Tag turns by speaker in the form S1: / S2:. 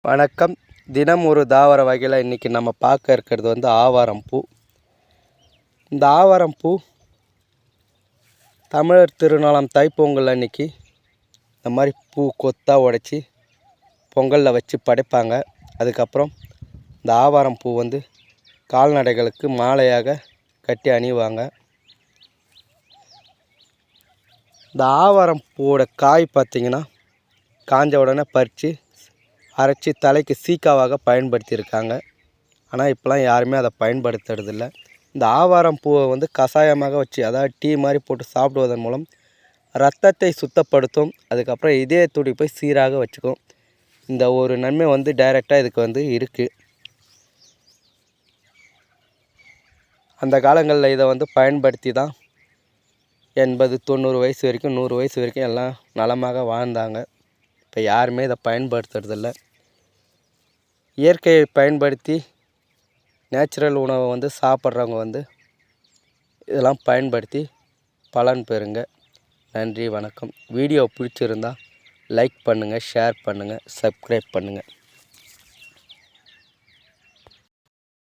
S1: வணக்கம். தினம் ஒரு தாவர வகையில் இன்றைக்கி நம்ம பார்க்க இருக்கிறது வந்து ஆவாரம் பூ. இந்த ஆவாரம் பூ தமிழர் திருநாளாம் தைப்பொங்கல் அன்றைக்கி இந்த மாதிரி பூ கொத்தாக உடைச்சி பொங்கலில் வச்சு படைப்பாங்க. அதுக்கப்புறம் இந்த ஆவாரம் பூ வந்து கால்நடைகளுக்கு மாலையாக கட்டி அணிவாங்க. இந்த ஆவாரம் பூவோட காய் பார்த்திங்கன்னா காஞ்ச உடனே பறித்து அரைச்சி தலைக்கு சீக்காவாக பயன்படுத்தியிருக்காங்க. ஆனால் இப்போலாம் யாருமே அதை பயன்படுத்துறதில்ல. இந்த ஆவாரம் பூவை வந்து கஷாயமாக வச்சு, அதாவது டீ மாதிரி போட்டு சாப்பிடுவதன் மூலம் இரத்தத்தை சுத்தப்படுத்தும். அதுக்கப்புறம் இதய துடிப்பை சீராக வச்சுக்கும். இந்த ஒரு நன்மை வந்து டைரெக்டாக இதுக்கு வந்து இருக்குது. அந்த காலங்களில் இதை வந்து பயன்படுத்தி தான் 80-90 வயசு வரைக்கும் 100 வயசு வரைக்கும் எல்லாம் நலமாக வாழ்ந்தாங்க. இப்போ யாருமே இதை பயன்படுத்துறதில்ல. இயற்கையை பயன்படுத்தி நேச்சுரல் உணவை வந்து சாப்பிட்றவங்க வந்து இதெல்லாம் பயன்படுத்தி பலன் பெறுங்க. நன்றி, வணக்கம். வீடியோ பிடிச்சிருந்தால் லைக் பண்ணுங்கள், ஷேர் பண்ணுங்கள், சப்ஸ்கிரைப் பண்ணுங்கள்.